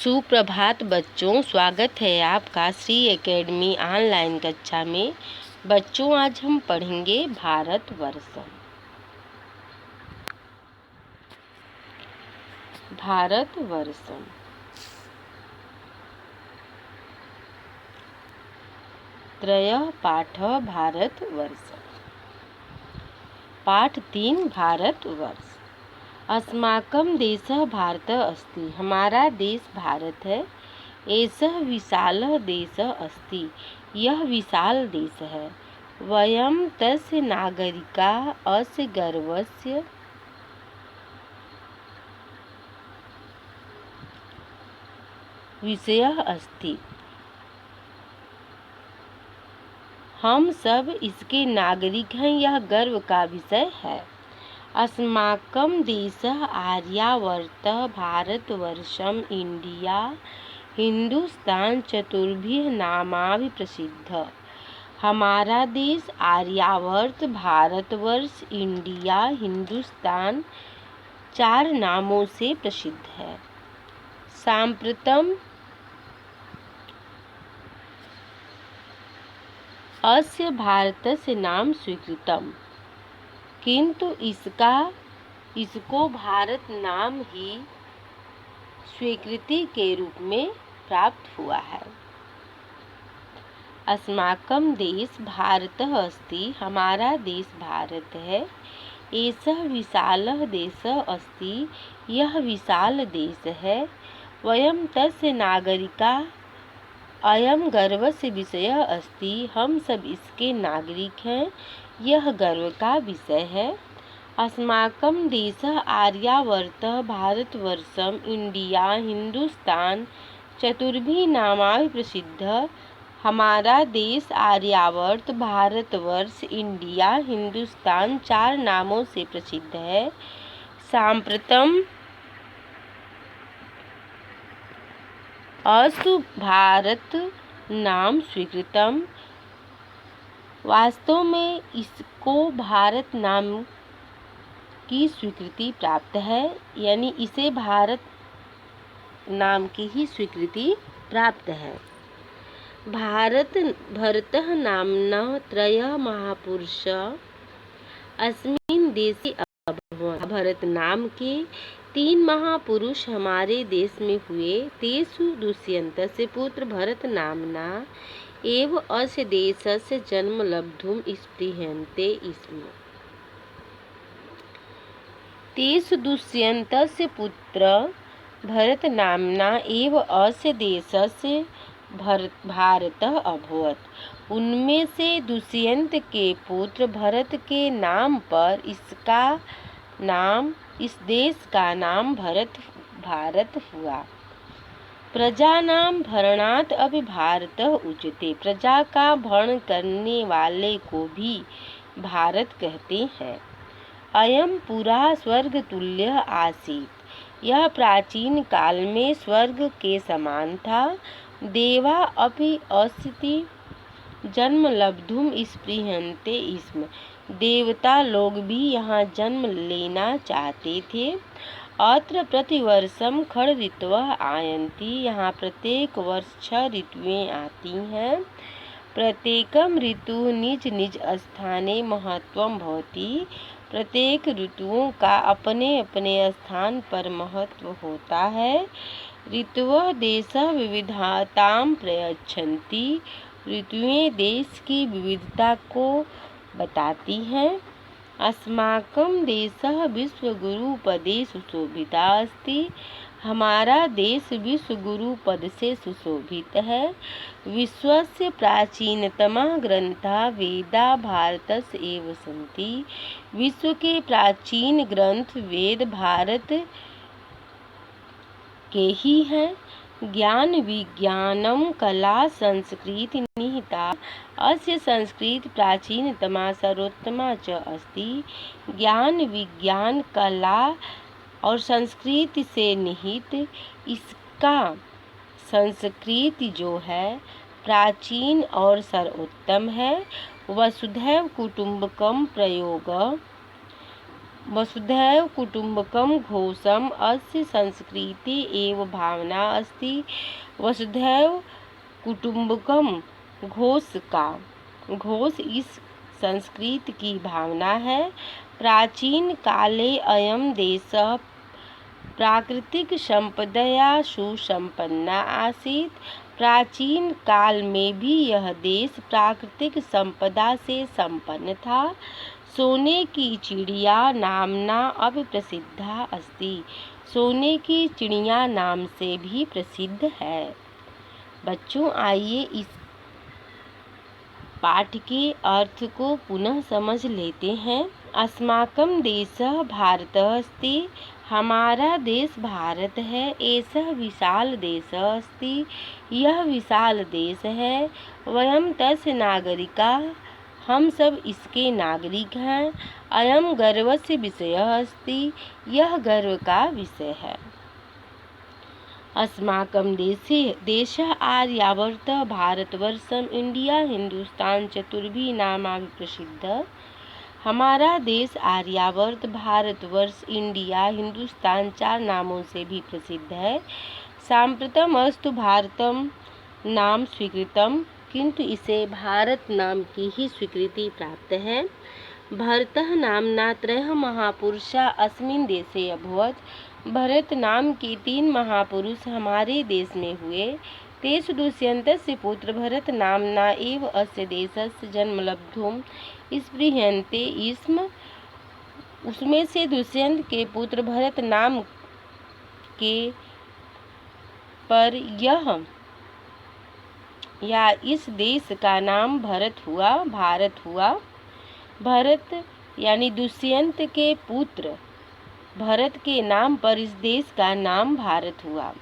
सुप्रभात बच्चों, स्वागत है आपका श्री एकेडमी ऑनलाइन कक्षा में। बच्चों, आज हम पढ़ेंगे भारतवर्षम। भारतवर्षम त्रयः पाठः भारतवर्षम्। पाठ 3 भारतवर्ष। अस्माकं देशः भारतः अस्ति। हमारा देश भारत है। एषः विशालः देशः अस्ति। यह विशाल देश है। वयं तस्य नागरिकाः अस्य गर्वस्य विषयः अस्ति। हम सब इसके नागरिक हैं, यह गर्व का विषय है। अस्माकं देशः आर्यावर्तः भारतवर्षम् इंडिया हिंदुस्तान चतुर्भिः नामाभिः प्रसिद्धः। हमारा देश आर्यावर्त, भारतवर्ष, इंडिया, हिंदुस्तान 4 नामों से प्रसिद्ध है। साम्प्रतम् अस्य भारतस्य नाम स्वीकृतम्, किंतु इसको भारत नाम ही स्वीकृति के रूप में प्राप्त हुआ है। अस्माकं देश भारतः अस्ति। हमारा देश भारत है। एषः विशालः देशः अस्ति। यह विशाल देश है। वयं तस्य नागरिकाः अयं गर्वस्य विषयः अस्ति। हम सब इसके नागरिक हैं, यह गर्व का विषय है। अस्माकं देशः आर्यावर्तः भारतवर्षम् इंडिया हिंदुस्तान चतुर्भिः नामाभिः प्रसिद्धः। हमारा देश आर्यावर्त, भारतवर्ष, इंडिया, हिंदुस्तान 4 नामों से प्रसिद्ध है। साम्प्रतम् अस्तु भारत नाम स्वीकृतम्। वास्तव में इसको भारत नाम की स्वीकृति प्राप्त है, यानी इसे भारत नाम की ही स्वीकृति प्राप्त है। भरतः नाम्ना त्रयः महापुरुषः अस्मिन् देशे अभवन्। भरत नाम के 3 महापुरुष हमारे देश में हुए। तेषु दुष्यन्तस्य पुत्र भरत नाम्ना एव अस्य देशस्य जन्म लब्धुम् स्पृह्यन्ते स्म। तेषु दुष्यन्तस्य पुत्र भरत नाम्ना एव अस्य देशस्य भारतः अभवत्। उनमें से दुष्यंत के पुत्र भरत के नाम पर इस देश का नाम भारत हुआ। प्रजानां भरणात् अपि भारतः उच्यते। प्रजा का भरण करने वाले को भी भारत कहते हैं। अयं पुरा स्वर्ग तुल्यः आसीत्। यह प्राचीन काल में स्वर्ग के समान था। देवा अपि अस्ति जन्म लब्धुम् स्पृह्यन्ते स्म। देवता लोग भी यहाँ जन्म लेना चाहते थे। अत्र प्रतिवर्षं खड़ ऋतवः आयन्ति। यहाँ प्रत्येक वर्ष 6 ऋतुएं आती हैं। प्रत्येकं ऋतुः निज निज स्थाने महत्वं भवति। प्रत्येक ऋतुओं का अपने अपने स्थान पर महत्व होता है। ऋतवः देशः विविधतां प्रयच्छन्ति। ऋतुएं देश की विविधता को बताती हैं। अस्माकं देशः विश्वगुरुपदे सुशोभितः अस्ति। हमारा देश विश्वगुरु पद से सुशोभित है। विश्वस्य प्राचीनतमः ग्रंथः वेदा भारतस्य एव सन्ति। विश्व के प्राचीन ग्रंथ वेद भारत के ही हैं। ज्ञान विज्ञानं कला संस्कृति निहिता। अस्य संस्कृत प्राचीनतमा सर्वोत्तमा च अस्ति। ज्ञान विज्ञान कला और संस्कृति से निहित इसका संस्कृति जो है प्राचीन और सर्वोत्तम है। वसुधैव कुटुम्बकम प्रयोग वसुधैव कुटुम्बकम घोषम अस्य संस्कृति एव भावना अस्ति। वसुधैव कुटुम्बकम घोष इस संस्कृति की भावना है। प्राचीन काले अयं देशः प्राकृतिक संपदया सुसंपन्ना आसीत्। प्राचीन काल में भी यह देश प्राकृतिक संपदा से संपन्न था। सोने की चिड़िया नामना अब प्रसिद्धा अस्ति। सोने की चिड़िया नाम से भी प्रसिद्ध है। बच्चों, आइए इस पाठ के अर्थ को पुनः समझ लेते हैं। अस्माकं देशः भारतः अस्ति। हमारा देश भारत है। एषः विशाल देशः अस्ति। यह विशाल देश है। वयं तस्य नागरिकाः। हम सब इसके नागरिक हैं। अयं गर्वस्य विषयः अस्ति। यह गर्व का विषय है। अस्माकं देशः आर्यावर्तः भारतवर्षम् इंडिया हिंदुस्तान चतुर्भिः नामाभिः प्रसिद्धः। हमारा देश आर्यावर्त भारतवर्ष इंडिया हिंदुस्तान 4 नामों से भी प्रसिद्ध है। साम्प्रतम् अस्तु भारतम नाम स्वीकृतम, किंतु इसे भारत नाम की ही स्वीकृति प्राप्त है। भरतः नाम्ना 3 महापुरुषा अस्मिन् देशे अभवत्। भरत नाम के 3 महापुरुष हमारे देश में हुए। तेषु दुष्यन्तस्य पुत्र भरत नाम्ना एव अस्य देशस्य जन्म लब्धुम् स्पृह्यन्ते स्म। उसमें से दुष्यंत के पुत्र भरत नाम के पर इस देश का नाम भारत हुआ। भरत यानी दुष्यंत के पुत्र भरत के नाम पर इस देश का नाम भारत हुआ।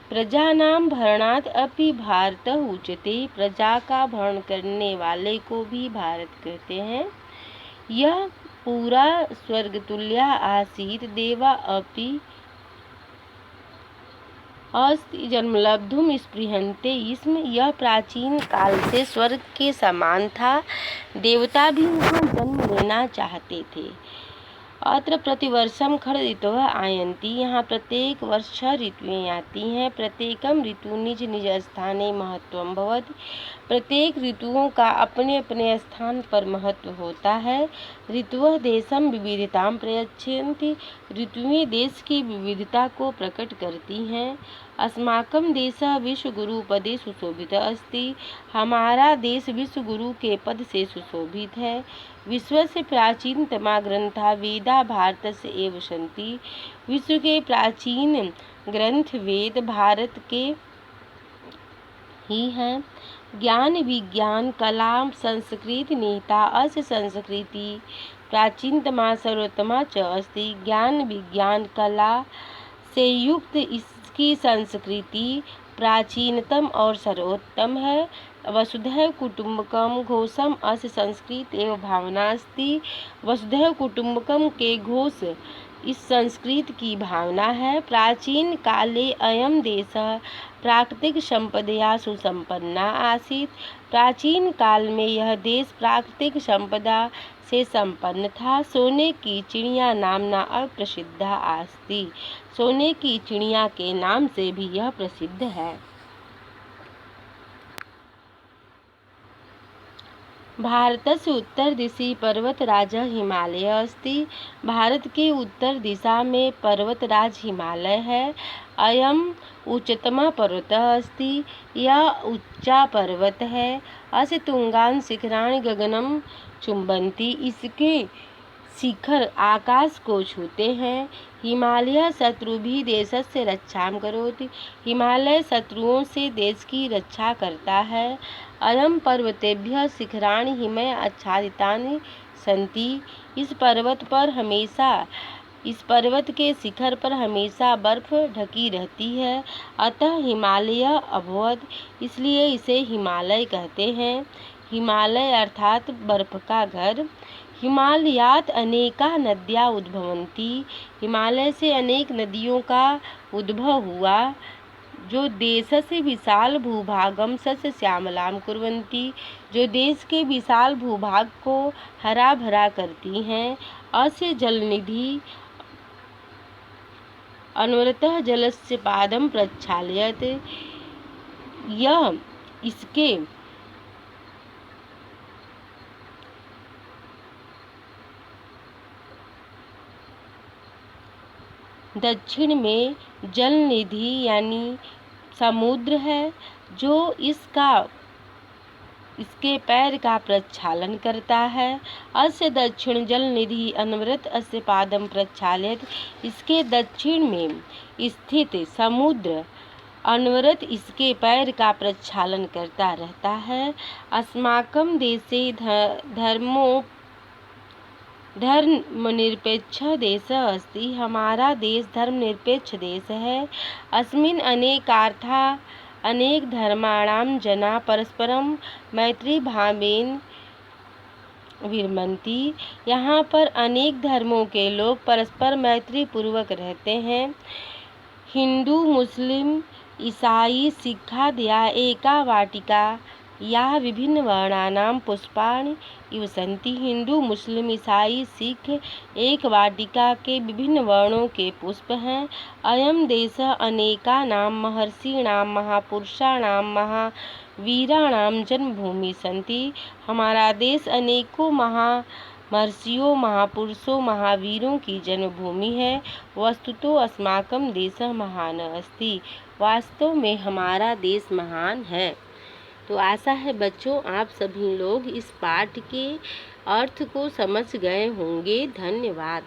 प्रजानां भरणात् अपि भारतः उच्यते। प्रजा का भरण करने वाले को भी भारत कहते हैं। यह पूरा स्वर्गतुल्य आसीत्। देवा अपि अस्ति जन्मलब्धुम् स्पृह्यन्ते स्म। यह प्राचीन काल से स्वर्ग के समान था। देवता भी वहाँ जन्म लेना चाहते थे। अत्र प्रतिवर्षं खर ऋतवः आयन्ति। यहाँ प्रत्येक वर्ष 6 ऋतुएं आती हैं। प्रत्येकम ऋतु निज निज स्थाने महत्वं भवति। प्रत्येक ऋतुओं का अपने अपने स्थान पर महत्व होता है। ऋतुवः देशं विविधतां प्रयच्छन्ति। ऋतुएं देश की विविधता को प्रकट करती हैं। अस्माकं देशः विश्वगुरु पदे सुशोभितः अस्ति। हमारा देश विश्व गुरु के पद से सुशोभित है। विश्वस्य प्राचीनतमा ग्रंथा वेदा भारतस्य एव सन्ति। विश्व के प्राचीन ग्रंथ वेद भारत के ही हैं। ज्ञान विज्ञान कला संस्कृति निहिता अस्य संस्कृति प्राचीनतमा सर्वोत्तमा च अस्ति। ज्ञान विज्ञान कला से युक्त इसकी संस्कृति प्राचीनतम और सर्वोत्तम है। वसुधैव कुटुम्बकम घोषम अस्य संस्कृत एव भावना अस्ति। वसुधैव कुटुम्बकम के घोष इस संस्कृत की भावना है। प्राचीन काले अयं देशः प्राकृतिक संपदया सुसंपन्ना आसीत्। प्राचीन काल में यह देश प्राकृतिक संपदा से संपन्न था। सोने की चिड़िया नामना अब प्रसिद्धा अस्ति। सोने की चिड़िया के नाम से भी यह प्रसिद्ध है। भारतस्य उत्तर दिशि पर्वतराजः हिमालयः अस्ति। भारत के उत्तर दिशा में पर्वतराज हिमालय है। अयं उच्चतमः पर्वतः अस्ति। यह ऊंचा पर्वत है। अस्य तुंगान् शिखराणि गगनं चुम्बन्ति। इसके शिखर आकाश को छूते हैं। हिमालय शत्रुभिः देशस्य रक्षां करोति। हिमालय शत्रुओं से देश की रक्षा करता है। अयं पर्वतेभ्यः शिखराणि हिमैः आच्छादितानि सन्ति। इस पर्वत के शिखर पर हमेशा बर्फ ढकी रहती है। अतः हिमालय अभवत्, इसलिए इसे हिमालय कहते हैं। हिमालय अर्थात बर्फ का घर। हिमालयात् अनेका नद्याः उद्भवन्ति। हिमालय से अनेक नदियों का उद्भव हुआ, जो देशस्य विशाल भूभागं सस्य श्यामलां कुर्वन्ति। जो देश के विशाल भूभाग को हरा भरा करती हैं। अस्य जलनिधि अनवरतः जलस्य पादं प्रक्षालयत। यह इसके दक्षिण में जलनिधि यानी समुद्र है, जो इसके पैर का प्रक्षालन करता है। अस्य दक्षिण जलनिधि अनवरत अस्य पादं प्रक्षालयत। इसके दक्षिण में स्थित समुद्र अनवरत इसके पैर का प्रक्षालन करता रहता है। अस्माकं देशे धर्मनिरपेक्ष देश अस्ति। हमारा देश धर्मनिरपेक्ष देश है। अस्मिन् अनेक धर्माणां जना परस्परं मैत्रीभावेन विरमन्ति। यहाँ पर अनेक धर्मों के लोग परस्पर मैत्री पूर्वक रहते हैं। हिंदू, मुस्लिम, ईसाई, सिक्खादया एका वाटिका या विभिन्न वर्णानां पुष्पाणि इव सन्ति। हिंदू, मुस्लिम, ईसाई, सिख एक वाटिका के विभिन्न वर्णों के पुष्प हैं। अयं देशः अनेकानां महर्षीणां, महापुरुषाणां, महावीराणां जन्मभूमि सन्ति। हमारा देश अनेकों महर्षियों, महापुरुषों, महावीरों की जन्मभूमि है। वस्तुतो अस्माकं देशः महान् अस्ति। वास्तव में हमारा देश महान है। तो आशा है बच्चों आप सभी लोग इस पाठ के अर्थ को समझ गए होंगे। धन्यवाद।